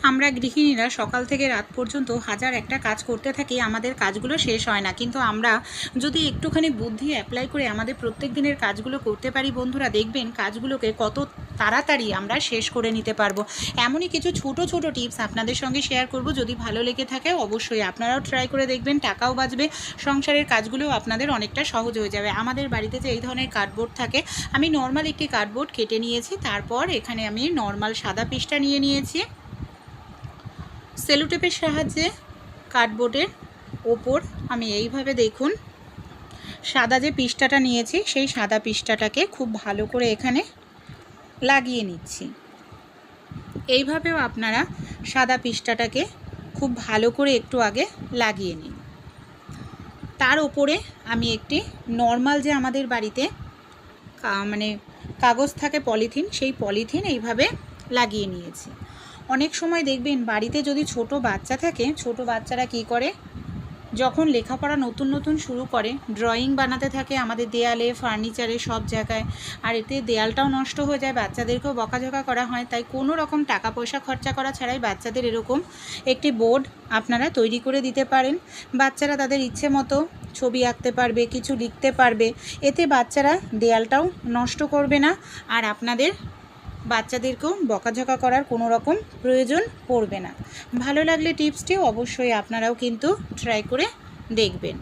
আমরা গৃহিণীরা সকাল থেকে রাত পর্যন্ত হাজার একটা কাজ করতে থাকি, আমাদের কাজগুলো শেষ হয় না। কিন্তু আমরা যদি একটুখানি বুদ্ধি অ্যাপ্লাই করে আমাদের প্রত্যেক দিনের কাজগুলো করতে পারি বন্ধুরা, দেখবেন কাজগুলোকে কত তাড়াতাড়ি আমরা শেষ করে নিতে পারবো। এমনই কিছু ছোট ছোট টিপস আপনাদের সঙ্গে শেয়ার করব। যদি ভালো লেগে থাকে অবশ্যই আপনারাও ট্রাই করে দেখবেন, টাকাও বাঁচবে, সংসারের কাজগুলোও আপনাদের অনেকটা সহজ হয়ে যাবে। আমাদের বাড়িতে যে এই ধরনের কার্ডবোর্ড থাকে, আমি নর্মাল একটি কার্ডবোর্ড কেটে নিয়েছি। তারপর এখানে আমি নর্মাল সাদা পিসটা নিয়ে নিয়েছি। সেলোটেপের সাহায্যে কার্ডবোর্ডের ওপর আমি এইভাবে দেখুন সাদা যে পিসটাটা নিয়েছি সেই সাদা পিসটাটাকে খুব ভালো করে এখানে লাগিয়ে নিচ্ছি। এইভাবেও আপনারা সাদা পিসটাটাকে খুব ভালো করে একটু আগে লাগিয়ে নিন। তার ওপরে আমি একটি নর্মাল যে আমাদের বাড়িতে মানে কাগজ থাকে পলিথিন, সেই পলিথিন এইভাবে লাগিয়ে নিয়েছি। অনেক সময় দেখবেন বাড়িতে যদি ছোট বাচ্চা থাকে, ছোট বাচ্চারা কি করে, যখন লেখাপড়া নতুন নতুন শুরু করে ড্রয়িং বানাতে থাকে আমাদের দেয়ালে, ফার্নিচারে, সব জায়গায়। আর এতে দেয়ালটাও নষ্ট হয়ে যায়, বাচ্চাদেরকেও বকাঝকা করা হয়। তাই কোনো রকম টাকা পয়সা খরচা করা ছাড়াই বাচ্চাদের এরকম একটি বোর্ড আপনারা তৈরি করে দিতে পারেন। বাচ্চারা তাদের ইচ্ছে মতো ছবি আঁকতে পারবে, কিছু লিখতে পারবে। এতে বাচ্চারা দেয়ালটাও নষ্ট করবে না, আর আপনাদের বাচ্চাদেরকেও বকাঝকা করার কোনো রকম প্রয়োজন পড়বে না। ভালো লাগলে টিপসটি অবশ্যই আপনারাও কিন্তু ট্রাই করে দেখবেন।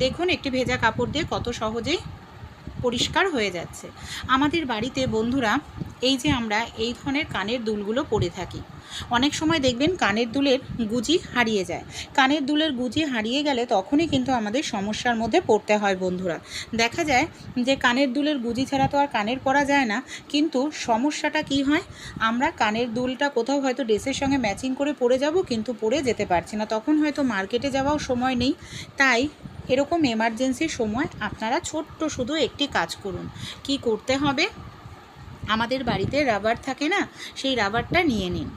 দেখুন একটি ভেজা কাপড় দিয়ে কত সহজেই পরিষ্কার হয়ে যাচ্ছে। আমাদের বাড়িতে বন্ধুরা এই যে আমরা এই ধরনের কানের দুলগুলো পরে থাকি, অনেক সময় দেখবেন কানের দুলের গুজি হারিয়ে যায়। কানের দুলের গুজি হারিয়ে গেলে তখনই কিন্তু আমাদের সমস্যার মধ্যে পড়তে হয় বন্ধুরা। দেখা যায় যে কানের দুলের গুজি ছাড়া তো আর কানের পরা যায় না, কিন্তু সমস্যাটা কি হয়, আমরা কানের দুলটা কোথাও হয়তো ড্রেসের সঙ্গে ম্যাচিং করে পরে যাব, কিন্তু পরে যেতে পারছি না, তখন হয়তো মার্কেটে যাওয়াও সময় নেই। তাই এরকম এমার্জেন্সির সময় আপনারা ছোট্ট শুধু একটি কাজ করুন। কি করতে হবে, আমাদের বাড়িতে রাবার থাকে না, সেই রাবারটা নিয়ে নিন।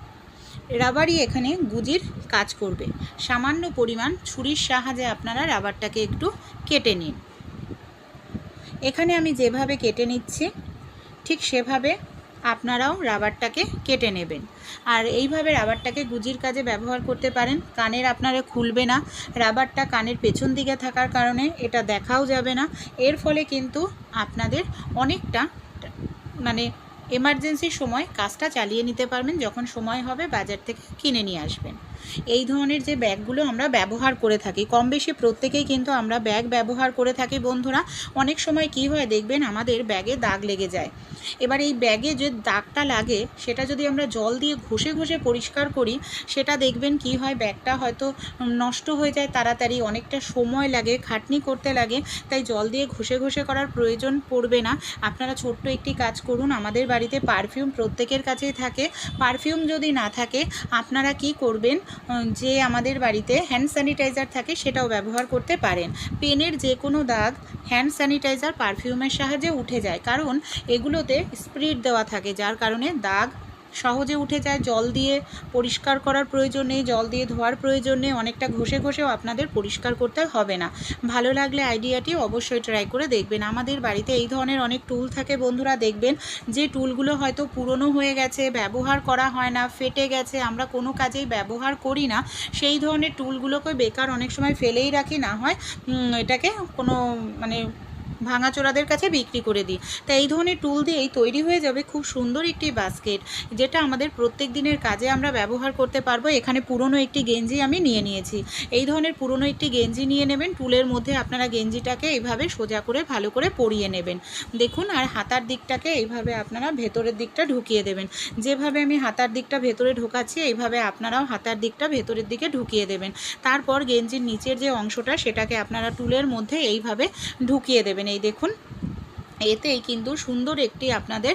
রাবারই এখানে গুজির কাজ করবে। সামান্য পরিমাণ ছুরির সাহায্যে আপনারা রাবারটাকে একটু কেটে নিন। এখানে আমি যেভাবে কেটে নিচ্ছি ঠিক সেভাবে আপনারাও রাবারটাকে কেটে নেবেন। আর এইভাবে রাবারটাকে গুজির কাজে ব্যবহার করতে পারেন। কানের আপনারা খুলবে না, রাবারটা কানের পেছন দিকে থাকার কারণে এটা দেখাও যাবে না। এর ফলে কিন্তু আপনাদের অনেকটা মানে এমার্জেন্সির সময় কাজটা চালিয়ে নিতে পারবেন, যখন সময় হবে বাজার থেকে কিনে নিয়ে আসবেন। এই ধরনের যে ব্যাগগুলো আমরা ব্যবহার করে থাকি, কম বেশি প্রত্যেকেই কিন্তু আমরা ব্যাগ ব্যবহার করে থাকি বন্ধুরা। অনেক সময় কি হয় দেখবেন আমাদের ব্যাগে দাগ লেগে যায়। এবার এই ব্যাগে যে দাগটা লাগে সেটা যদি আমরা জল দিয়ে ঘষে ঘষে পরিষ্কার করি, সেটা দেখবেন কি হয়, ব্যাগটা হয়তো নষ্ট হয়ে যায় তাড়াতাড়ি, অনেকটা সময় লাগে, খাটনি করতে লাগে। তাই জল দিয়ে ঘষে ঘষে করার প্রয়োজন পড়বে না। আপনারা ছোট্ট একটি কাজ করুন। আমাদের বাড়িতে পারফিউম প্রত্যেকের কাছেই থাকে। পারফিউম যদি না থাকে আপনারা কি করবেন, যে আমাদের বাড়িতে হ্যান্ড স্যানিটাইজার থাকে সেটাও ব্যবহার করতে পারেন। পেনের যে কোনো দাগ হ্যান্ড স্যানিটাইজার পারফিউমের সাহায্যে উঠে যায়, কারণ এগুলোতে স্পিরিট দেওয়া থাকে, যার কারণে দাগ সহজে উঠে যায়। জল দিয়ে পরিষ্কার করার প্রয়োজন নেই, জল দিয়ে ধোয়ার প্রয়োজন নেই, অনেকটা ঘষে ঘষেও আপনাদের পরিষ্কার করতে হবে না। ভালো লাগলে আইডিয়াটি অবশ্যই ট্রাই করে দেখবেন। আমাদের বাড়িতে এই ধরনের অনেক টুল থাকে বন্ধুরা, দেখবেন যে টুলগুলো হয়তো পুরনো হয়ে গেছে, ব্যবহার করা হয় না, ফেটে গেছে, আমরা কোনো কাজেই ব্যবহার করি না, সেই ধরনের টুলগুলোকে বেকার অনেক সময় ফেলেই রাখি, না হয় এটাকে কোনো ভাঙাচোরাদের কাছে বিক্রি করে দিই। তাই এই ধরনের টুল দিয়েই তৈরি হয়ে যাবে খুব সুন্দর একটি বাস্কেট, যেটা আমাদের প্রত্যেক দিনের কাজে আমরা ব্যবহার করতে পারবো। এখানে পুরনো একটি গেঞ্জি আমি নিয়ে নিয়েছি। এই ধরনের পুরনো একটি গেঞ্জি নিয়ে নেবেন, টুলের মধ্যে আপনারা গেঞ্জিটাকে এইভাবে সোজা করে ভালো করে পরিয়ে নেবেন। দেখুন, আর হাতার দিকটাকে এইভাবে আপনারা ভেতরের দিকটা ঢুকিয়ে দেবেন। যেভাবে আমি হাতার দিকটা ভেতরে ঢোকাচ্ছি, এইভাবে আপনারাও হাতার দিকটা ভেতরের দিকে ঢুকিয়ে দেবেন। তারপর গেঞ্জির নিচের যে অংশটা সেটাকে আপনারা টুলের মধ্যে এইভাবে ঢুকিয়ে দেবেন। এই দেখুন, এতেই কিন্তু সুন্দর একটি আপনাদের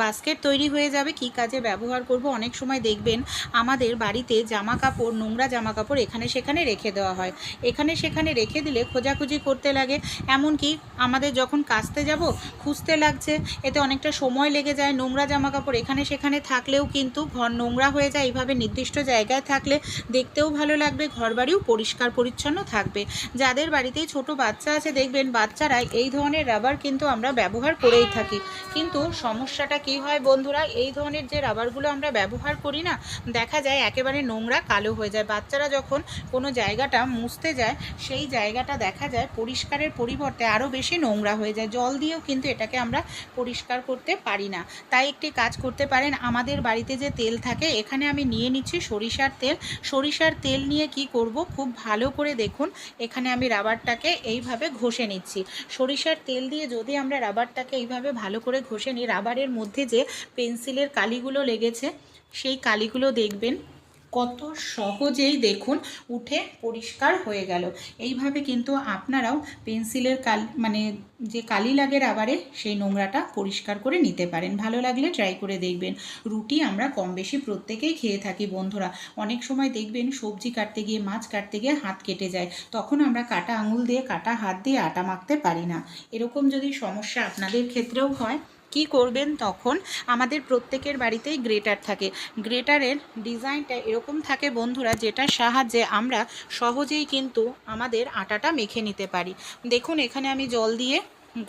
বাস্কেট তৈরি হয়ে যাবে। কি কাজে ব্যবহার করব, অনেক সময় দেখবেন আমাদের বাড়িতে জামা কাপড়, নোংরা জামা কাপড় এখানে সেখানে রেখে দেওয়া হয়। এখানে সেখানে রেখে দিলে খোঁজাখুঁজি করতে লাগে, এমনকি আমাদের যখন কাচতে যাব খুঁজতে লাগছে, এতে অনেকটা সময় লেগে যায়। নোংরা জামা কাপড় এখানে সেখানে থাকলেও কিন্তু ঘর নোংরা হয়ে যায়। এইভাবে নির্দিষ্ট জায়গায় থাকলে দেখতেও ভালো লাগবে, ঘরবাড়িও পরিষ্কার পরিচ্ছন্ন থাকবে। যাদের বাড়িতেই ছোট বাচ্চা আছে দেখবেন বাচ্চারা এই ধরনের রাবার কিন্তু আমরা ব্যবহার করেই থাকি। কিন্তু সমস্যাটা কি হয় বন্ধুরা, এই ধরনের যে রাবারগুলো আমরা ব্যবহার করি না, দেখা যায় একেবারে নোংরা কালো হয়ে যায়। বাচ্চারা যখন কোনো জায়গাটা মুছতে যায়, সেই জায়গাটা দেখা যায় পরিষ্কারের পরিবর্তে আরও বেশি নোংরা হয়ে যায়। জল দিয়েও কিন্তু এটাকে আমরা পরিষ্কার করতে পারি না। তাই একটি কাজ করতে পারেন, আমাদের বাড়িতে যে তেল থাকে, এখানে আমি নিয়ে নিচ্ছি সরিষার তেল। সরিষার তেল নিয়ে কি করব, খুব ভালো করে দেখুন এখানে আমি রাবারটাকে এইভাবে ঘষে নিচ্ছি। সরিষার তেল দিয়ে যদি আমরা রাবারটাকে এইভাবে ভালো করে ঘষে নিই, রাবারের মধ্যে যে পেন্সিলের কালিগুলো লেগেছে, সেই কালিগুলো দেখবেন কত সহজেই দেখুন উঠে পরিষ্কার হয়ে গেল। এইভাবে কিন্তু আপনারাও পেন্সিলের যে কালি লাগে রাবারে, সেই নোংরাটা পরিষ্কার করে নিতে পারেন। ভালো লাগলে ট্রাই করে দেখবেন। রুটি আমরা কম বেশি প্রত্যেকেই খেয়ে থাকি বন্ধুরা। অনেক সময় দেখবেন সবজি কাটতে গিয়ে, মাছ কাটতে গিয়ে হাত কেটে যায়, তখন আমরা কাটা আঙুল দিয়ে, কাটা হাত দিয়ে আটা মাখতে পারি না। এরকম যদি সমস্যা আপনাদের ক্ষেত্রেও হয়, কি করবেন তখন? আমাদের প্রত্যেকের বাড়িতেই গ্রেটার থাকে। গ্রেটারের ডিজাইনটা এরকম থাকে বন্ধুরা, যেটার সাহায্যে আমরা সহজেই কিন্তু আমাদের আটাটা মেখে নিতে পারি। দেখুন এখানে আমি জল দিয়ে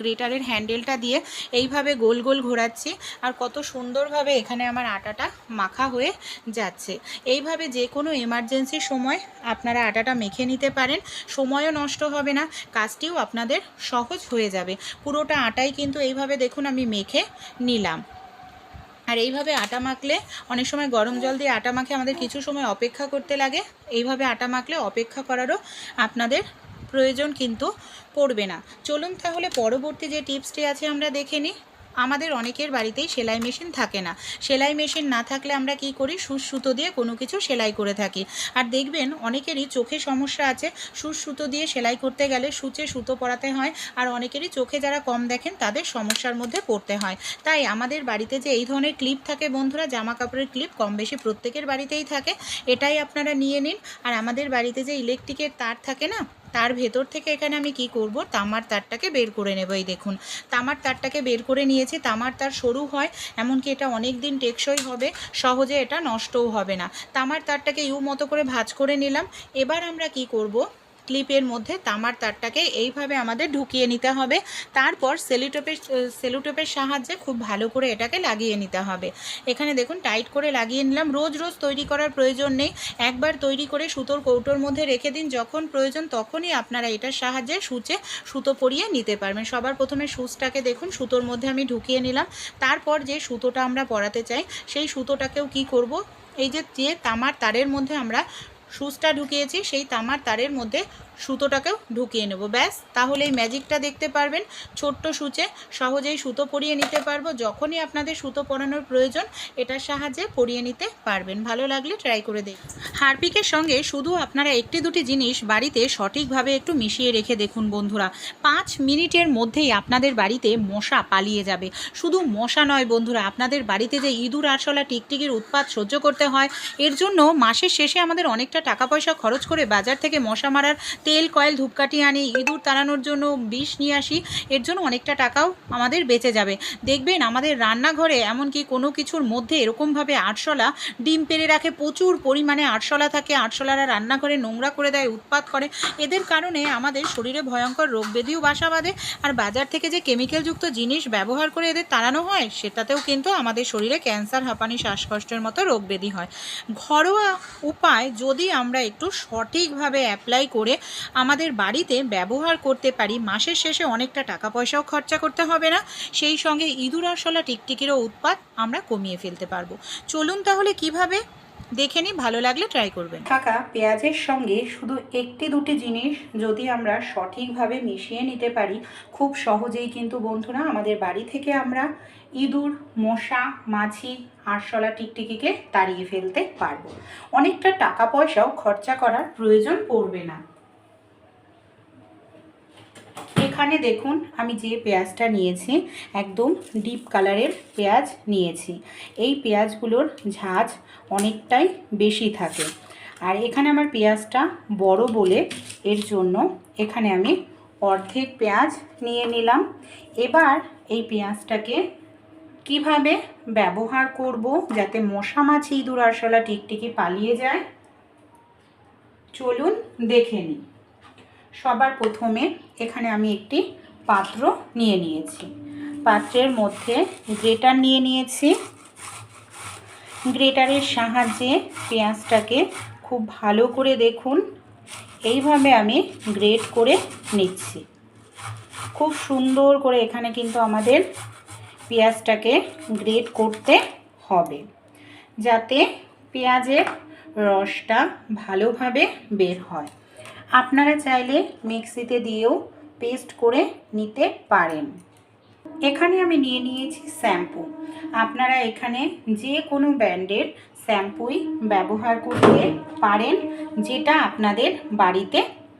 গ্রেটারের হ্যান্ডেলটা দিয়ে এইভাবে গোল গোল ঘোরাচ্ছি, আর কত সুন্দরভাবে এখানে আমার আটাটা মাখা হয়ে যাচ্ছে। এইভাবে যে কোনো এমার্জেন্সির সময় আপনারা আটাটা মেখে নিতে পারেন। সময়ও নষ্ট হবে না, কাজটিও আপনাদের সহজ হয়ে যাবে। পুরোটা আটাই কিন্তু এইভাবে দেখুন আমি মেখে নিলাম। আর এইভাবে আটা মাখলে, অনেক সময় গরম জল দিয়ে আটা মাখে আমাদের কিছু সময় অপেক্ষা করতে লাগে, এইভাবে আটা মাখলে অপেক্ষা করারও আপনাদের প্রয়োজন কিন্তু পড়বে না। চলুন তাহলে পরবর্তী যে টিপসটি আছে আমরা দেখে নিই। আমাদের অনেকের বাড়িতেই সেলাই মেশিন থাকে না। সেলাই মেশিন না থাকলে আমরা কি করি, সুচ সুতো দিয়ে কোনো কিছু সেলাই করে থাকি। আর দেখবেন অনেকেরই চোখে সমস্যা আছে, সুচ সুতো দিয়ে সেলাই করতে গেলে সুচে সুতো পরাতে হয়, আর অনেকেরই চোখে যারা কম দেখেন তাদের সমস্যার মধ্যে পড়তে হয়। তাই আমাদের বাড়িতে যে এই ধরনের ক্লিপ থাকে বন্ধুরা, জামা কাপড়ের ক্লিপ কম বেশি প্রত্যেকের বাড়িতেই থাকে, এটাই আপনারা নিয়ে নিন। আর আমাদের বাড়িতে যে ইলেকট্রিকের তার থাকে না, তার ভেতর থেকে এখানে আমি কি করব, তামার তারটাকে বের করে নেব। এই দেখুন তামার তারটাকে বের করে নিয়েছি। তামার তার সরু হয়, এমনকি এটা অনেক দিন টেকসই হবে, সহজে এটা নষ্টও হবে না। তামার তারটাকে মতো করে ভাঁজ করে নিলাম। এবার আমরা কি করব, ক্লিপের মধ্যে তামার তারটাকে এইভাবে আমাদের ঢুকিয়ে নিতে হবে। তারপর সেলোটেপের সাহায্যে খুব ভালো করে এটাকে লাগিয়ে নিতে হবে। এখানে দেখুন টাইট করে লাগিয়ে নিলাম। রোজ রোজ তৈরি করার প্রয়োজন নেই, একবার তৈরি করে সুতোর কৌটোর মধ্যে রেখে দিন, যখন প্রয়োজন তখনই আপনারা এটার সাহায্যে সুচে সুতো পরিয়ে নিতে পারবেন। সবার প্রথমে সুচটাকে দেখুন সুতোর মধ্যে আমি ঢুকিয়ে নিলাম। তারপর যে সুতোটা আমরা পরাতে চাই, সেই সুতোটাকেও কি করব, এই যে তামার তারের মধ্যে আমরা সুচটা ঢুকিয়েছি, সেই তামার তারের মধ্যে সুতোটাকেও ঢুকিয়ে নেব। ব্যাস, তাহলে এই ম্যাজিকটা দেখতে পারবেন। ছোট্ট সুচে সহজেই সুতো পরিয়ে নিতে পারবো। যখনই আপনাদের সুতো পরানোর প্রয়োজন, এটার সাহায্যে পরিয়ে নিতে পারবেন। ভালো লাগলে ট্রাই করে দেখুন। হারপিকের সঙ্গে শুধু আপনারা একটি দুটি জিনিস বাড়িতে সঠিকভাবে একটু মিশিয়ে রেখে দেখুন বন্ধুরা, 5 মিনিটের মধ্যেই আপনাদের বাড়িতে মশা পালিয়ে যাবে। শুধু মশা নয় বন্ধুরা, আপনাদের বাড়িতে যে ইঁদুর আরশোলা টিকটিকির উৎপাত সহ্য করতে হয়, এর জন্য মাসের শেষে আমাদের অনেকটা টাকা পয়সা খরচ করে বাজার থেকে মশা মারার তেল, কয়েল, ধূপকাঠি আনি, ইঁদুর তাড়ানোর জন্য বিষ নিয়ে আসি, এর জন্য অনেকটা টাকাও আমাদের বেঁচে যাবে। দেখবেন আমাদের রান্নাঘরে এমনকি কোনো কিছুর মধ্যে এরকমভাবে আরশোলা ডিম পেড়ে রাখে, প্রচুর পরিমাণে আরশোলা থাকে। আরশোলারা রান্নাঘরে নোংরা করে দেয়, উৎপাত করে। এদের কারণে আমাদের শরীরে ভয়ঙ্কর রোগ ব্যাধিও বাসা বাঁধে। আর বাজার থেকে যে কেমিক্যালযুক্ত জিনিস ব্যবহার করে এদের তাড়ানো হয়, সেটাতেও কিন্তু আমাদের শরীরে ক্যান্সার, হাঁপানি, শ্বাসকষ্টের মতো রোগ ব্যাধি হয়। ঘরোয়া উপায় যদি আমরা একটু সঠিকভাবে অ্যাপ্লাই করে আমাদের বাড়িতে ব্যবহার করতে পারি, মাসের শেষে অনেকটা টাকা পয়সাও খরচা করতে হবে না, সেই সঙ্গে ইঁদুর আরশোলা টিকটিকিরও উৎপাত আমরা কমিয়ে ফেলতে পারবো। চলুন তাহলে কিভাবে দেখে নিই, ভালো লাগলে ট্রাই করবেন। থাকা পেঁয়াজের সঙ্গে শুধু একটি দুটি জিনিস যদি আমরা সঠিকভাবে মিশিয়ে নিতে পারি, খুব সহজেই কিন্তু বন্ধুরা আমাদের বাড়ি থেকে আমরা ইঁদুর, মশা, মাছি, আরশোলা টিকটিকিকে তাড়িয়ে ফেলতে পারবো। অনেকটা টাকা পয়সাও খরচা করার প্রয়োজন পড়বে না। এখানে দেখুন আমি যে পেঁয়াজটা নিয়েছি, একদম ডিপ কালারের পেঁয়াজ নিয়েছি। এই পেঁয়াজগুলোর ঝাঁজ অনেকটাই বেশি থাকে। আর এখানে আমার পেঁয়াজটা বড় বলে এর জন্য এখানে আমি অর্ধেক পেঁয়াজ নিয়ে নিলাম। এবার এই পেঁয়াজটাকে কিভাবে ব্যবহার করব যাতে মশা, মাছি, ইঁদুর, আরশোলা টিকটিকি পালিয়ে যায়, চলুন দেখে নিই। সবার প্রথমে এখানে আমি একটি পাত্র নিয়ে নিয়েছি। পাত্রের মধ্যে গ্রেটার নিয়ে নিয়েছি। গ্রেটারের সাহায্যে পেঁয়াজটাকে খুব ভালো করে দেখুন এইভাবে আমি গ্রেট করে নিচ্ছি। খুব সুন্দর করে এখানে কিন্তু আমাদের পেঁয়াজটাকে গ্রেট করতে হবে যাতে পেঁয়াজের রসটা ভালোভাবে বের হয়। আপনারা চাইলে মিক্সিতে দিয়েও পেস্ট করে নিতে পারেন। এখানে আমি নিয়ে নিয়েছি শ্যাম্পু। আপনারা এখানে যে কোনো ব্র্যান্ডের শ্যাম্পুই ব্যবহার করতে পারেন, যেটা আপনাদের বাড়িতে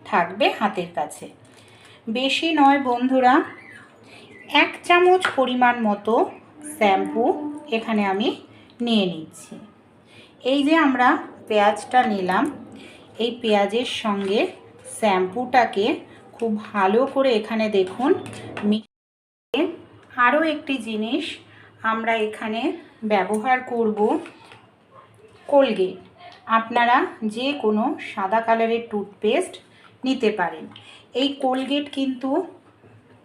থাকবে হাতের কাছে। বেশি নয় বন্ধুরা, 1 চামচ পরিমাণ মতো শ্যাম্পু এখানে আমি নিয়ে নিচ্ছি। এই যে আমরা পেঁয়াজটা নিলাম, এই পেঁয়াজের সঙ্গে শ্যাম্পুটাকে খুব ভালো করে এখানে দেখুন মিশিয়ে। আরও একটি জিনিস আমরা এখানে ব্যবহার করব কোলগেট। আপনারা যে কোনো সাদা কালারের টুথপেস্ট নিতে পারেন। এই কোলগেট কিন্তু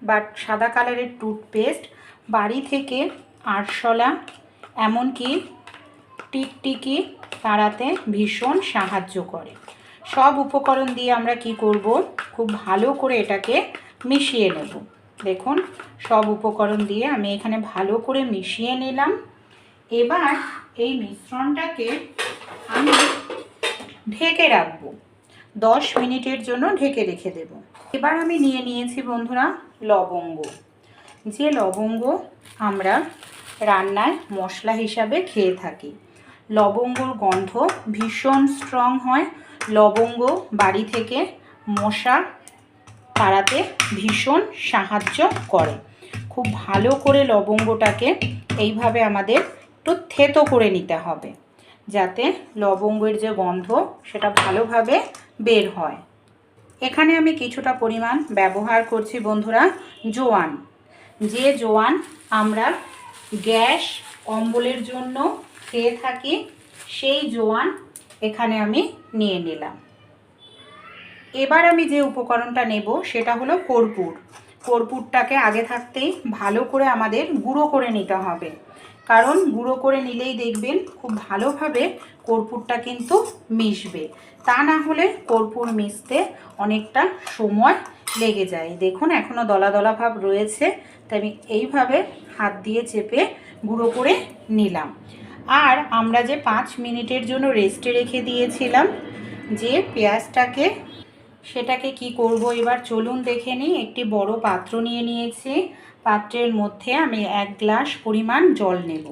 বা সাদা কালারের টুথপেস্ট বাড়ি থেকে আরশোলা এমনকি টিকটিকি তাড়াতে ভীষণ সাহায্য করে। সব উপকরণ দিয়ে আমরা কি করব, খুব ভালো করে এটাকে মিশিয়ে নেব। দেখুন সব উপকরণ দিয়ে আমি এখানে ভালো করে মিশিয়ে নিলাম। এবার এই মিশ্রণটাকে আমি ঢেকে রাখবো, 10 মিনিটের জন্য ঢেকে রেখে দেব। এবার আমি নিয়ে নিয়েছি বন্ধুরা লবঙ্গ। যে লবঙ্গ আমরা রান্নায় মশলা হিসাবে খেয়ে থাকি। লবঙ্গর গন্ধ ভীষণ স্ট্রং হয়। লবঙ্গ বাড়ি থেকে মশা তাড়াতে ভীষণ সাহায্য করে। খুব ভালো করে লবঙ্গটাকে এইভাবে আমাদের একটু থেতো করে নিতে হবে যাতে লবঙ্গের যে গন্ধ সেটা ভালোভাবে বের হয়। এখানে আমি কিছুটা পরিমাণ ব্যবহার করছি বন্ধুরা জোয়ান। যে জোয়ান আমরা গ্যাস অম্বলের জন্য খেয়ে থাকি, সেই জোয়ান এখানে আমি নিয়ে নিলাম। এবার আমি যে উপকরণটা নেব সেটা হলো কর্পূর। কর্পূরটাকে আগে থাকতেই ভালো করে আমাদের গুঁড়ো করে নিতে হবে, কারণ গুঁড়ো করে নিলেই দেখবেন খুব ভালোভাবে কর্পূরটা কিন্তু মিশবে। তা না হলে কর্পূর মিশতে অনেকটা সময় লেগে যায়। দেখুন এখনও দলা দলা ভাব রয়েছে, তাই আমি এইভাবে হাত দিয়ে চেপে গুঁড়ো করে নিলাম। আর আমরা যে 5 মিনিটের জন্য রেস্টে রেখে দিয়েছিলাম যে পেঁয়াজটাকে, সেটাকে কি করব এবার চলুন দেখে নিই। একটি বড় পাত্র নিয়ে নিয়েছি। পাত্রের মধ্যে আমি 1 গ্লাস পরিমাণ জল নেব।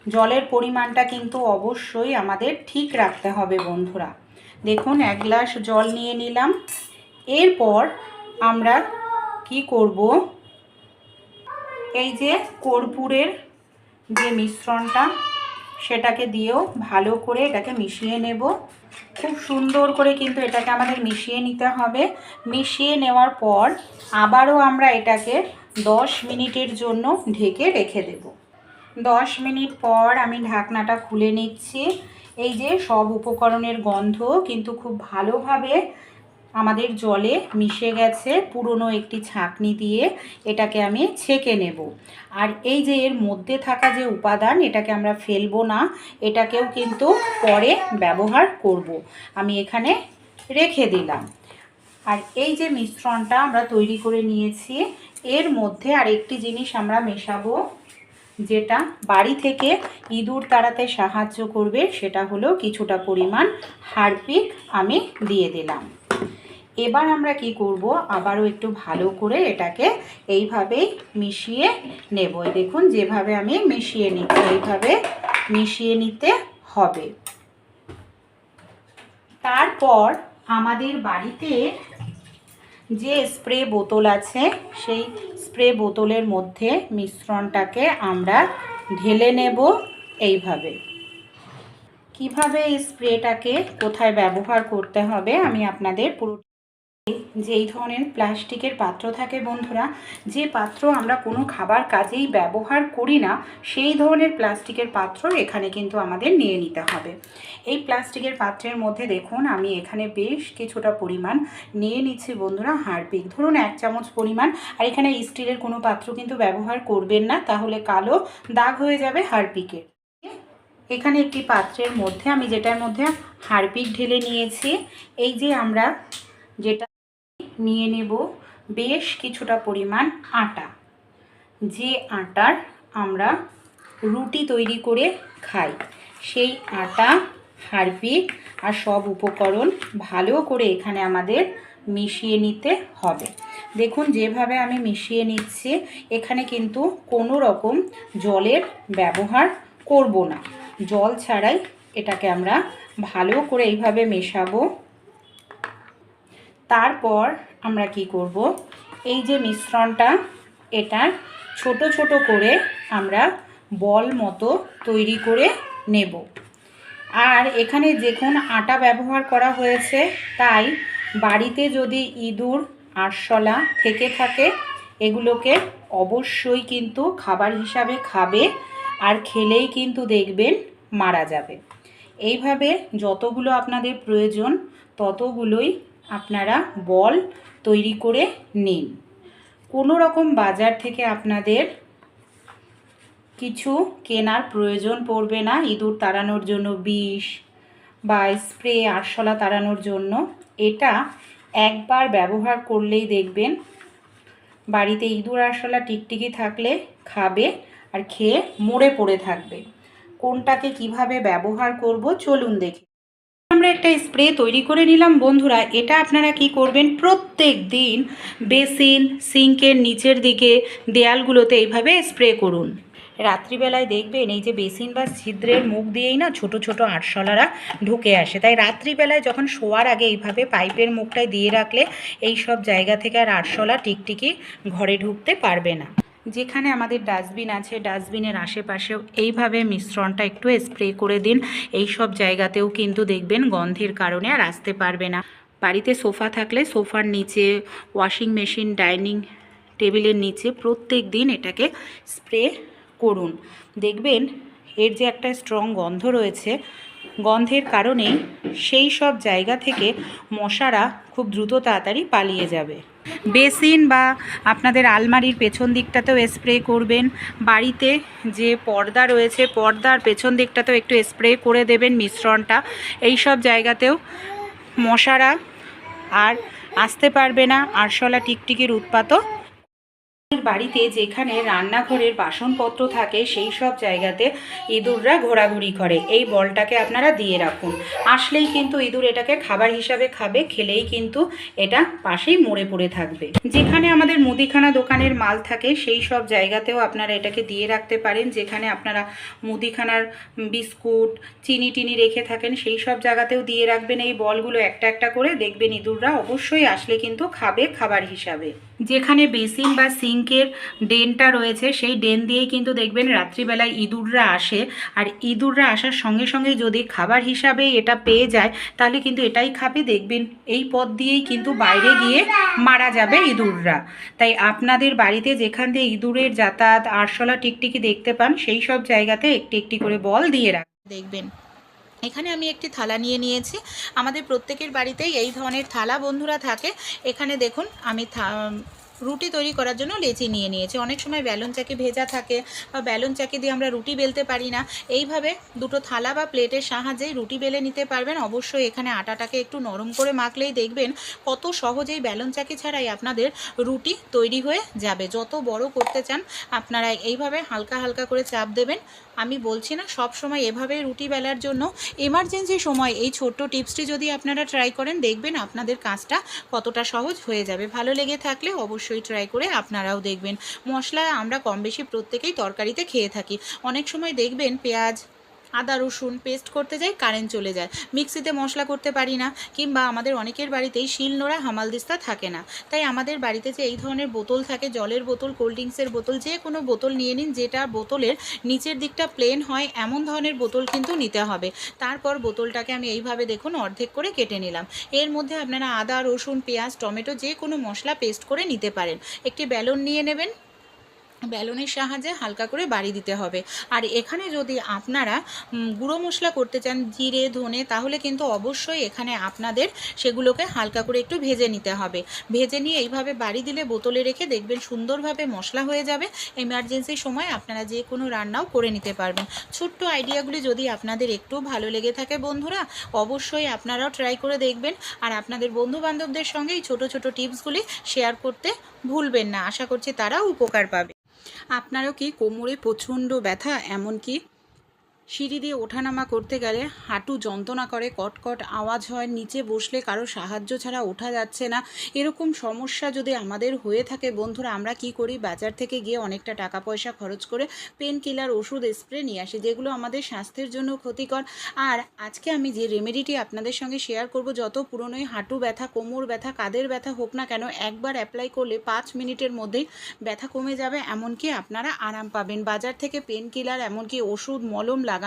জলের পরিমাণটা কিন্তু অবশ্যই আমাদের ঠিক রাখতে হবে বন্ধুরা। দেখুন 1 গ্লাস জল নিয়ে নিলাম। এরপর আমরা কি করব, এই যে কর্পূরের যে মিশ্রণটা সেটাকে দিয়েও ভালো করে এটাকে মিশিয়ে নেব। খুব সুন্দর করে কিন্তু এটাকে আমাদের মিশিয়ে নিতে হবে। মিশিয়ে নেওয়ার পর আবারও আমরা এটাকে 10 মিনিটের জন্য ঢেকে রেখে দেব। 10 মিনিট পর আমি ঢাকনাটা খুলে নিচ্ছি। এই যে সব উপকরণের গন্ধ কিন্তু খুব ভালোভাবে আমাদের জলে মিশে গেছে। পুরনো একটি ছাঁকনি দিয়ে এটাকে আমি ছেঁকে নেব। আর এই যে এর মধ্যে থাকা যে উপাদান, এটাকে আমরা ফেলবো না, এটাকেও কিন্তু পরে ব্যবহার করব। আমি এখানে রেখে দিলাম। আর এই যে মিশ্রণটা আমরা তৈরি করে নিয়েছি, এর মধ্যে আর একটি জিনিস আমরা মেশাবো যেটা বাড়ি থেকে ইঁদুর তাড়াতে সাহায্য করবে, সেটা হলো কিছুটা পরিমাণ হারপিক আমি দিয়ে দিলাম। এবার আমরা কি করব, আবারও একটু ভালো করে এটাকে এইভাবেই মিশিয়ে নেব। দেখুন যেভাবে আমি মিশিয়ে নিচ্ছি, এইভাবে মিশিয়ে নিতে হবে। তারপর আমাদের বাড়িতে যে স্প্রে বোতল আছে, সেই স্প্রে বোতলের মধ্যে মিশ্রণটাকে আমরা ঢেলে নেব এইভাবে। কিভাবে এই স্প্রেটাকে কোথায় ব্যবহার করতে হবে আমি আপনাদের পুরো যেই ধরনের প্লাস্টিকের পাত্র থাকে বন্ধুরা, যে পাত্র আমরা কোনো খাবার কাজেই ব্যবহার করি না, সেই ধরনের প্লাস্টিকের পাত্র এখানে কিন্তু আমাদের নিয়ে নিতে হবে। এই প্লাস্টিকের পাত্রের মধ্যে দেখুন আমি এখানে বেশ কিছুটা পরিমাণ নিয়ে নিচ্ছি বন্ধুরা হারপিক, ধরুন 1 চামচ পরিমাণ। আর এখানে স্টিলের কোনো পাত্র কিন্তু ব্যবহার করবেন না, তাহলে কালো দাগ হয়ে যাবে হারপিকের। এখানে একটি পাত্রের মধ্যে আমি যেটার মধ্যে হারপিক ঢেলে নিয়েছি, এই যে আমরা যেটা নিয়ে নেব বেশ কিছুটা পরিমাণ আটা, যে আটার আমরা রুটি তৈরি করে খাই, সেই আটা, হারপিক আর সব উপকরণ ভালো করে এখানে আমাদের মিশিয়ে নিতে হবে। দেখুন যেভাবে আমি মিশিয়ে নিচ্ছি, এখানে কিন্তু কোনো রকম জলের ব্যবহার করব না, জল ছাড়াই এটাকে আমরা ভালো করে এইভাবে মেশাবো। তারপর আমরা কি করব, এই যে মিশ্রণটা, এটার ছোট ছোট করে আমরা বল মতো তৈরি করে নেব। আর এখানে দেখুন আটা ব্যবহার করা হয়েছে, তাই বাড়িতে যদি ইঁদুর আরশোলা থেকে থাকে, এগুলোকে অবশ্যই কিন্তু খাবার হিসাবে খাবে, আর খেলেই কিন্তু দেখবেন মারা যাবে। এইভাবে যতগুলো আপনাদের প্রয়োজন ততগুলোই আপনারা বল তৈরি করে নিন। কোনো রকম বাজার থেকে আপনাদের কিছু কেনার প্রয়োজন পড়বে না ইঁদুর তাড়ানোর জন্য বিষ বা স্প্রে, আরশোলা তাড়ানোর জন্য। এটা একবার ব্যবহার করলেই দেখবেন বাড়িতে ইঁদুর আরশোলা টিকটিকি থাকলে খাবে আর খেয়ে মরে পড়ে থাকবে। কোনটাকে কিভাবে ব্যবহার করব চলুন দেখি। আমরা একটা স্প্রে তৈরি করে নিলাম বন্ধুরা। এটা আপনারা কি করবেন, প্রত্যেক দিন বেসিন, সিঙ্কের নিচের দিকে, দেয়ালগুলোতে এইভাবে স্প্রে করুন। রাত্রিবেলায় দেখবেন এই যে বেসিন বা ছিদ্রের মুখ দিয়েই না ছোট ছোট আরশোলারা ঢুকে আসে, তাই রাত্রিবেলায় যখন শোয়ার আগে এইভাবে পাইপের মুখটায় দিয়ে রাখলে এই সব জায়গা থেকে আর আরশোলা টিকটিকি ঘরে ঢুকতে পারবে না। যেখানে আমাদের ডাস্টবিন আছে, ডাস্টবিনের আশেপাশেও এইভাবে মিশ্রণটা একটু স্প্রে করে দিন। এই সব জায়গাতেও কিন্তু দেখবেন গন্ধের কারণে আর আসতে পারবে না। বাড়িতে সোফা থাকলে সোফার নিচে, ওয়াশিং মেশিন, ডাইনিং টেবিলের নিচে প্রত্যেক দিন এটাকে স্প্রে করুন। দেখবেন এর যে একটা স্ট্রং গন্ধ রয়েছে, গন্ধের কারণেই সেই সব জায়গা থেকে মশারা খুব দ্রুত তাড়াতাড়ি পালিয়ে যাবে। বেসিন বা আপনাদের আলমারির পেছন দিকটাতেও স্প্রে করবেন। বাড়িতে যে পর্দা রয়েছে, পর্দার পেছন দিকটাতেও একটু স্প্রে করে দেবেন মিশ্রণটা। এই সব জায়গাতেও মশারা আর আসতে পারবে না, আরশোলা টিকটিকির উৎপাতও। বাড়িতে যেখানে রান্নাঘরের বাসনপত্র থাকে সেই সব জায়গাতে ইঁদুররা ঘোরাঘুরি করে, এই বলটাকে আপনারা দিয়ে রাখুন। আসলেই কিন্তু ইঁদুর এটাকে খাবার হিসাবে খাবে, খেলেই কিন্তু এটা পাশেই মরে পড়ে থাকবে। যেখানে আমাদের মুদিখানা দোকানের মাল থাকে সেই সব জায়গাতেও আপনারা এটাকে দিয়ে রাখতে পারেন। যেখানে আপনারা মুদিখানার বিস্কুট, চিনি টিনি রেখে থাকেন সেই সব জায়গাতেও দিয়ে রাখবেন এই বলগুলো একটা একটা করে। দেখবেন ইঁদুররা অবশ্যই আসলে কিন্তু খাবে খাবার হিসাবে। যেখানে বেসিন বা সিঙ্কের ড্রেনটা রয়েছে সেই ড্রেন দিয়েই কিন্তু দেখবেন রাত্রিবেলায় ইঁদুররা আসে, আর ইঁদুররা আসার সঙ্গে সঙ্গে যদি খাবার হিসাবে এটা পেয়ে যায় তাহলে কিন্তু এটাই খাবে। দেখবেন এই পথ দিয়েই কিন্তু বাইরে গিয়ে মারা যাবে ইঁদুররা। তাই আপনাদের বাড়িতে যেখান দিয়ে ইঁদুরের যাতায়াত, আরশোলা টিকটিকি দেখতে পান সেই সব জায়গাতে একটি একটি করে বল দিয়ে রাখবেন। দেখবেন এখানে আমি একটি থালা নিয়ে নিয়েছি। আমাদের প্রত্যেকের বাড়িতেই এই ধরনের থালা বন্ধুরা থাকে। এখানে দেখুন আমি রুটি তৈরি করার জন্য লেচি নিয়ে নিয়েছি। অনেক সময় বেলুন চাকি ভেজা থাকে বা বেলুন চাকি দিয়ে আমরা রুটি বেলতে পারি না, এইভাবে দুটো থালা বা প্লেটের সাহায্যেই রুটি বেলে নিতে পারবেন। অবশ্যই এখানে আটাটাকে একটু নরম করে মাখলেই দেখবেন কত সহজেই বেলুন চাকি ছাড়াই আপনাদের রুটি তৈরি হয়ে যাবে। যত বড় করতে চান আপনারা এইভাবে হালকা হালকা করে চাপ দেবেন। আমি বলছি না সব সময় এভাবে রুটি বেলার জন্য, এমার্জেন্সি সময় এই ছোট্ট টিপসটি যদি আপনারা ট্রাই করেন দেখবেন আপনাদের কাজটা কতটা সহজ হয়ে যাবে। ভালো লেগে থাকলে অবশ্যই ট্রাই করে আপনারাও দেখবেন। মশলা আমরা কম বেশি প্রত্যেকেই তরকারিতে খেয়ে থাকি। অনেক সময় দেখবেন পেঁয়াজ, আদা রসুন পেস্ট করতে যাই, কারেন্ট চলে যায়, মিক্সিতে মশলা করতে পারি না, কিংবা আমাদের অনেকের বাড়িতেই শিলনোড়া হামালদিস্তা থাকে না। তাই আমাদের বাড়িতে যে এই ধরনের বোতল থাকে, জলের বোতল, কোল্ড ড্রিঙ্কসের বোতল, যে কোনো বোতল নিয়ে নিন যেটা বোতলের নিচের দিকটা প্লেন হয়, এমন ধরনের বোতল কিন্তু নিতে হবে। তারপর বোতলটাকে আমি এইভাবে দেখুন অর্ধেক করে কেটে নিলাম। এর মধ্যে আপনারা আদা রসুন পেঁয়াজ টমেটো যে কোনো মশলা পেস্ট করে নিতে পারেন। একটি বেলুন নিয়ে নেবেন, বেলুনের সাহায্যে হালকা করে বাড়ি দিতে হবে। আর এখানে যদি আপনারা গুঁড়ো মশলা করতে চান, জিরে ধনে, তাহলে কিন্তু অবশ্যই এখানে আপনাদের সেগুলোকে হালকা করে একটু ভেজে নিতে হবে। ভেজে নিয়ে এইভাবে বাড়ি দিলে বোতলে রেখে দেখবেন সুন্দরভাবে মশলা হয়ে যাবে। এমার্জেন্সির সময় আপনারা যে কোনো রান্নাও করে নিতে পারবেন। ছোট্ট আইডিয়াগুলি যদি আপনাদের একটু ভালো লেগে থাকে বন্ধুরা, অবশ্যই আপনারাও ট্রাই করে দেখবেন। আর আপনাদের বন্ধুবান্ধবদের সঙ্গে এই ছোটো ছোটো টিপসগুলি শেয়ার করতে ভুলবেন না। আশা করছি তারাও উপকার পাবে। আপনারও কি কোমরে প্রচণ্ড ব্যথা, এমনকি সিঁড়ি দিয়ে ওঠানামা করতে গেলে হাঁটু যন্ত্রণা করে, কটকট আওয়াজ হয়, নিচে বসলে কারো সাহায্য ছাড়া ওঠা যাচ্ছে না, এরকম সমস্যা যদি আমাদের হয়ে থাকে বন্ধুরা, আমরা কি করি, বাজার থেকে গিয়ে অনেকটা টাকা পয়সা খরচ করে পেন কিলার ওষুধ স্প্রে নিয়ে আসি, যেগুলো আমাদের স্বাস্থ্যের জন্য ক্ষতিকর। আর আজকে আমি যে রেমেডিটি আপনাদের সঙ্গে শেয়ার করব, যত পুরনোই হাঁটু ব্যথা, কোমর ব্যথা, কাঁধের ব্যথা হোক না কেন, একবার অ্যাপ্লাই করলে 5 মিনিটের মধ্যেই ব্যথা কমে যাবে, এমনকি আপনারা আরাম পাবেন। বাজার থেকে পেন কিলার এমনকি ওষুধ মলম লাগানোর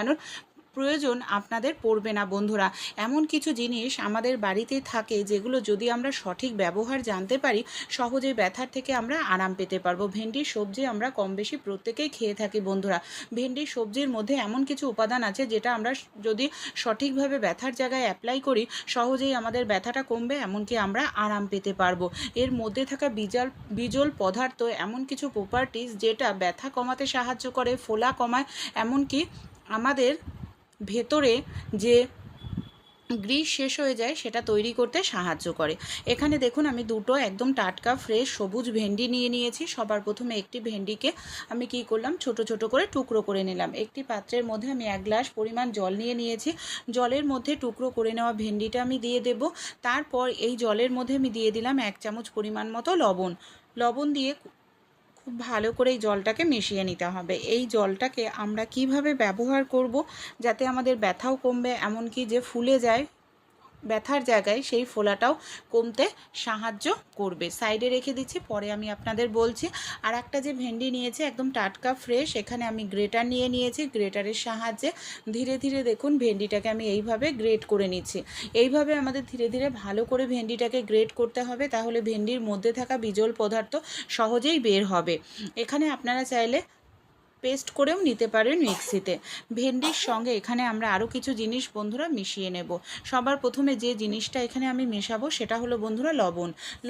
প্রয়োজন আপনাদের পড়বে না বন্ধুরা। এমন কিছু জিনিস আমাদের বাড়িতে থাকে যেগুলো যদি আমরা সঠিক ব্যবহার জানতে পারি, সহজেই ব্যথার থেকে আমরা আরাম পেতে পারবো। ভেন্ডির সবজি আমরা কম বেশি প্রত্যেকেই খেয়ে থাকি বন্ধুরা। ভেন্ডির সবজির মধ্যে এমন কিছু উপাদান আছে যেটা আমরা যদি সঠিকভাবে ব্যথার জায়গায় অ্যাপ্লাই করি, সহজেই আমাদের ব্যথাটা কমবে, এমনকি আমরা আরাম পেতে পারবো। এর মধ্যে থাকা বিজল পদার্থ এমন কিছু প্রপার্টিজ যেটা ব্যথা কমাতে সাহায্য করে, ফোলা কমায়, এমনকি আমাদের ভেতরে যে গ্রিস শেষ হয়ে যায় সেটা তৈরি করতে সাহায্য করে। এখানে দেখুন আমি দুটো একদম টাটকা ফ্রেশ সবুজ ভেন্ডি নিয়ে নিয়েছি। সবার প্রথমে একটি ভেন্ডিকে আমি কি করলাম, ছোট ছোট করে টুকরো করে নিলাম। একটি পাত্রের মধ্যে আমি 1 গ্লাস পরিমাণ জল নিয়ে নিয়েছি। জলের মধ্যে টুকরো করে নেওয়া ভেন্ডিটা আমি দিয়ে দেব। তারপর এই জলের মধ্যে আমি দিয়ে দিলাম 1 চামচ পরিমাণ মতো লবণ দিয়ে খুব ভালো করে এই জলটাকে মিশিয়ে নিতে হবে। এই জলটাকে আমরা কিভাবে ব্যবহার করব যাতে আমাদের ব্যথাও কমবে, এমনকি যে ফুলে যায় ব্যথার জায়গায় সেই ফোলাটাও কমতে সাহায্য করবে। সাইডে রেখে দিচ্ছি, পরে আমি আপনাদের বলছি। আর একটা যে ভেন্ডি নিয়েছি একদম টাটকা ফ্রেশ, এখানে আমি গ্রেটার নিয়ে নিয়েছি। গ্রেটারের সাহায্যে ধীরে ধীরে দেখুন ভেন্ডিটাকে আমি এইভাবে গ্রেট করে নিচ্ছি। এইভাবে আমাদের ধীরে ধীরে ভালো করে ভেন্ডিটাকে গ্রেট করতে হবে, তাহলে ভেন্ডির মধ্যে থাকা বিজল পদার্থ সহজেই বের হবে। এখানে আপনারা চাইলে পেস্ট করেও নিতে পারেন মিক্সিতে। ভেন্ডির সঙ্গে এখানে আমরা আরও কিছু জিনিস বন্ধুরা মিশিয়ে নেব। সবার প্রথমে যে জিনিসটা এখানে আমি মেশাবো সেটা হলো বন্ধুরা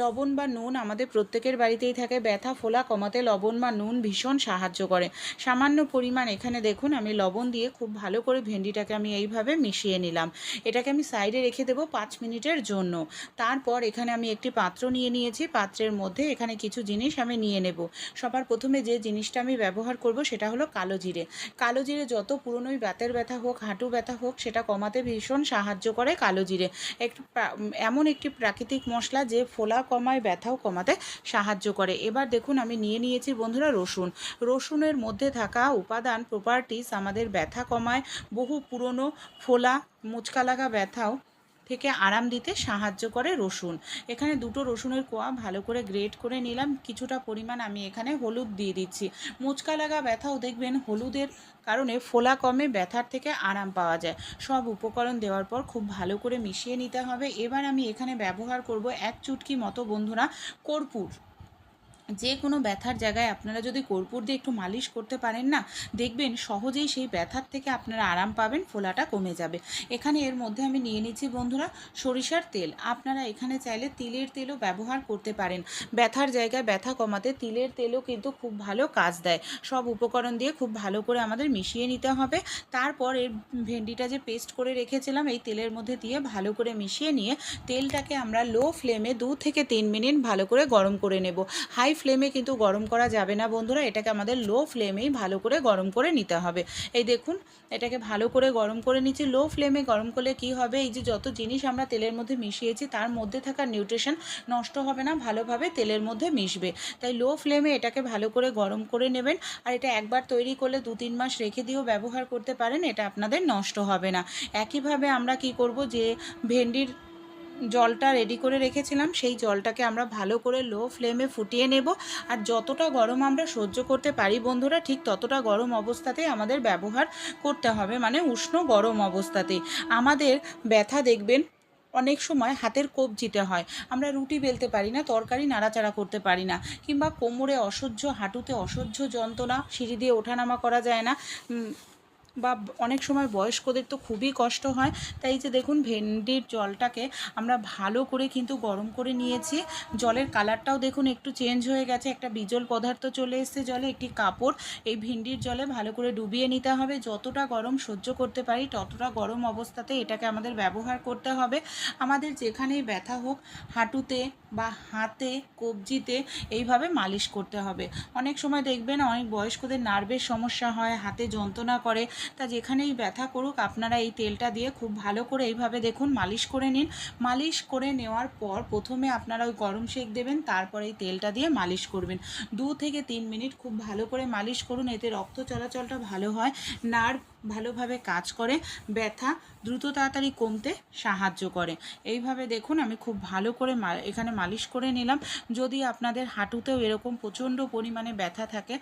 লবণ বা নুন আমাদের প্রত্যেকের বাড়িতেই থাকে। ব্যথা ফোলা কমাতে লবণ বা নুন ভীষণ সাহায্য করে। সামান্য পরিমাণ এখানে দেখুন আমি লবণ দিয়ে খুব ভালো করে ভেন্ডিটাকে আমি এইভাবে মিশিয়ে নিলাম। এটাকে আমি সাইডে রেখে দেবো 5 মিনিটের জন্য। তারপর এখানে আমি একটি পাত্র নিয়ে নিয়েছি। পাত্রের মধ্যে এখানে কিছু জিনিস আমি নিয়ে নেব। সবার প্রথমে যে জিনিসটা আমি ব্যবহার করব সেটা হলো কালো জিরে। কালো জিরে যত পুরনোই বাতের ব্যথা হোক, হাঁটু ব্যথা হোক, সেটা কমাতে ভীষণ সাহায্য করে কালো জিরে। এমন একটি প্রাকৃতিক মশলা যে ফোলা কমায়, ব্যথাও কমাতে সাহায্য করে। এবার দেখুন আমি নিয়ে নিয়েছি বন্ধুরা রসুনের মধ্যে থাকা উপাদান প্রপার্টিস আমাদের ব্যথা কমায়, বহু পুরনো ফোলা মুচকা লাগা ব্যথাও থেকে আরাম দিতে সাহায্য করে রসুন। এখানে দুটো রসুনের কোয়া ভালো করে গ্রেট করে নিলাম। কিছুটা পরিমাণ আমি এখানে হলুদ দিয়ে দিচ্ছি। মুচকা লাগা ব্যথাও দেখবেন হলুদের কারণে ফোলা কমে, ব্যথার থেকে আরাম পাওয়া যায়। সব উপকরণ দেওয়ার পর খুব ভালো করে মিশিয়ে নিতে হবে। এবার আমি এখানে ব্যবহার করব 1 চুটকি মতো বন্ধুরা কর্পূর। যে কোনো ব্যথার জায়গায় আপনারা যদি কর্পূর দিয়ে একটু মালিশ করতে পারেন না, দেখবেন সহজেই সেই ব্যথার থেকে আপনারা আরাম পাবেন, ফোলাটা কমে যাবে। এখানে এর মধ্যে আমি নিয়ে নিচ্ছি বন্ধুরা সরিষার তেল। আপনারা এখানে চাইলে তিলের তেলও ব্যবহার করতে পারেন। ব্যথার জায়গায় ব্যথা কমাতে তিলের তেলও কিন্তু খুব ভালো কাজ দেয়। সব উপকরণ দিয়ে খুব ভালো করে আমাদের মিশিয়ে নিতে হবে। তারপর এর ভেন্ডিটা যে পেস্ট করে রেখেছিলাম এই তেলের মধ্যে দিয়ে ভালো করে মিশিয়ে নিয়ে তেলটাকে আমরা লো ফ্লেমে 2 থেকে 3 মিনিট ভালো করে গরম করে নেব। হাই ফ্লেমে কিন্তু গরম করা যাবে না বন্ধুরা, এটাকে আমাদের লো ফ্লেমেই ভালো করে গরম করে নিতে হবে। এই দেখুন এটাকে ভালো করে গরম করে নিচ্ছি। লো ফ্লেমে গরম করলে কি হবে, এই যে যত জিনিস আমরা তেলের মধ্যে মিশিয়েছি তার মধ্যে থাকা নিউট্রিশন নষ্ট হবে না, ভালোভাবে তেলের মধ্যে মিশবে। তাই লো ফ্লেমে এটাকে ভালো করে গরম করে নেবেন। আর এটা একবার তৈরি করলে 2-3 মাস রেখে দিয়েও ব্যবহার করতে পারেন, এটা আপনাদের নষ্ট হবে না। একইভাবে আমরা কি করব, যে ভেন্ডির জলটা রেডি করে রেখেছিলাম সেই জলটাকে আমরা ভালো করে লো ফ্লেমে ফুটিয়ে নেব। আর যতটা গরম আমরা সহ্য করতে পারি বন্ধুরা, ঠিক ততটা গরম অবস্থাতেই আমাদের ব্যবহার করতে হবে, মানে উষ্ণ গরম অবস্থাতেই। আমাদের ব্যথা দেখবেন অনেক সময় হাতের কবজিতে হয়, আমরা রুটি বেলতে পারি না, তরকারি নাড়াচাড়া করতে পারি না, কিংবা কোমরে অসহ্য, হাঁটুতে অসহ্য যন্ত্রণা, সিঁড়ি দিয়ে ওঠানামা করা যায় না, বা অনেক সময় বয়স্কদের তো খুবই কষ্ট হয়। তাই যে দেখুন ভেন্ডির জলটাকে আমরা ভালো করে কিন্তু গরম করে নিয়েছি। জলের কালারটাও দেখুন একটু চেঞ্জ হয়ে গেছে, একটা বিজল পদার্থ চলে এসেছে জলে। একটি কাপড় এই ভেন্ডির জলে ভালো করে ডুবিয়ে নিতে হবে। যতটা গরম সহ্য করতে পারি ততটা গরম অবস্থাতে এটাকে আমাদের ব্যবহার করতে হবে। আমাদের যেখানেই ব্যথা হোক, হাঁটুতে বা হাতে, কবজিতে, এইভাবে মালিশ করতে হবে। অনেক সময় দেখবেন অনেক বয়স্কদের নার্ভের সমস্যা হয়, হাতে যন্ত্রণা করে, তা যেখানেই ব্যথা করুক আপনারা এই তেলটা দিয়ে খুব ভালো করে এইভাবে দেখুন মালিশ করে নিন। মালিশ করে নেওয়ার পর প্রথমে আপনারা ওই গরম সেক দেবেন, তারপরে এই তেলটা দিয়ে মালিশ করবেন। 2 থেকে 3 মিনিট খুব ভালো করে মালিশ করুন, এতে রক্ত চলাচলটা ভালো হয়, নার্ভ ভালোভাবে কাজ করে, ব্যথা দ্রুত তাড়াতাড়ি কমতে সাহায্য করে। এইভাবে দেখুন আমি খুব ভালো করে এখানে মালিশ করে নিলাম। যদি আপনাদের হাঁটুতেও এরকম প্রচণ্ড পরিমাণে ব্যথা থাকে,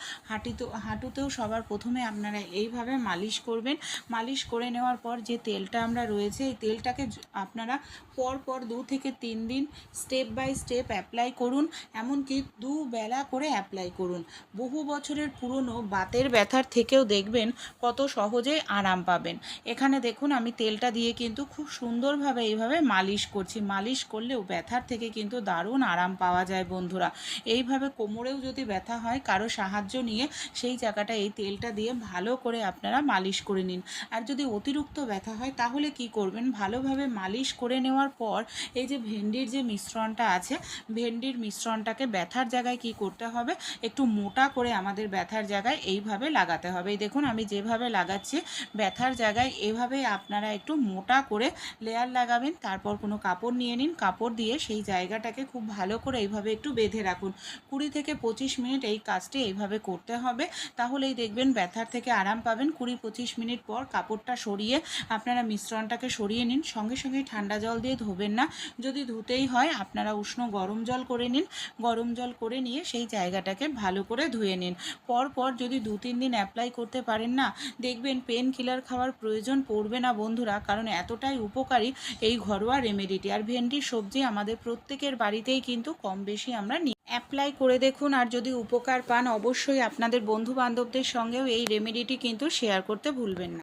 হাঁটুতেও সবার প্রথমে আপনারা এইভাবে মালিশ করবেন। মালিশ করে নেওয়ার পর যে তেলটা আমরা রয়েছে, এই তেলটাকে আপনারা পর 2 থেকে 3 দিন স্টেপ বাই স্টেপ অ্যাপ্লাই করুন, এমনকি 2 বেলা করে অ্যাপ্লাই করুন। বহু বছরের পুরনো বাতের ব্যথার থেকেও দেখবেন কত সহজে আরাম পাবেন। এখানে দেখুন আমি তেলটা দিয়ে কিন্তু খুব সুন্দরভাবে এইভাবে মালিশ করছি। মালিশ করলেও ব্যথার থেকে কিন্তু দারুণ আরাম পাওয়া যায় বন্ধুরা। এইভাবে কোমরেও যদি ব্যথা হয়, কারো সাহায্য নিয়ে সেই জায়গাটা এই তেলটা দিয়ে ভালো করে আপনারা মালিশ করে নিন। আর যদি অতিরিক্ত ব্যথা হয় তাহলে কি করবেন, ভালোভাবে মালিশ করে নেওয়ার পর এই যে ভেন্ডির যে মিশ্রণটা আছে, ভেন্ডির মিশ্রণটাকে ব্যথার জায়গায় কি করতে হবে, একটু মোটা করে আমাদের ব্যথার জায়গায় এইভাবে লাগাতে হবে। এই দেখুন আমি যেভাবে লাগাচ্ছি ব্যথার জায়গায়, এভাবেই আপনারা একটু মোটা করে লেয়ার লাগাবেন। তারপর কোনো কাপড় নিয়ে নিন, কাপড় দিয়ে সেই জায়গাটাকে খুব ভালো করে এইভাবে একটু বেঁধে রাখুন। 20 থেকে 25 মিনিট এই কাজটি এইভাবে করতে হবে, তাহলেই দেখবেন ব্যথার থেকে আরাম পাবেন। 20-25 মিনিট পর কাপড়টা সরিয়ে আপনারা মিশ্রণটাকে সরিয়ে নিন। সঙ্গে সঙ্গেই ঠান্ডা জল দিয়ে ধোবেন না, যদি ধুতেই হয় আপনারা উষ্ণ গরম জল করে নিন। গরম জল করে নিয়ে সেই জায়গাটাকে ভালো করে ধুয়ে নিন। পরপর যদি 2-3 দিন অ্যাপ্লাই করতে পারেন না, দেখবেন পেন কিলার খাওয়ার প্রয়োজন পড়বে না বন্ধুরা, কারণ এতটাই উপকারী এই ঘরোয়া রেমেডিটি। আর ভেন্ডির সবজি আমাদের প্রত্যেকের বাড়িতেই কিন্তু কম বেশি আমরা অ্যাপ্লাই করে দেখুন। আর যদি উপকার পান অবশ্যই আপনাদের বন্ধু বান্ধবদের সঙ্গেও এই রেমেডিটি কিন্তু শেয়ার করতে ভুলবেন না।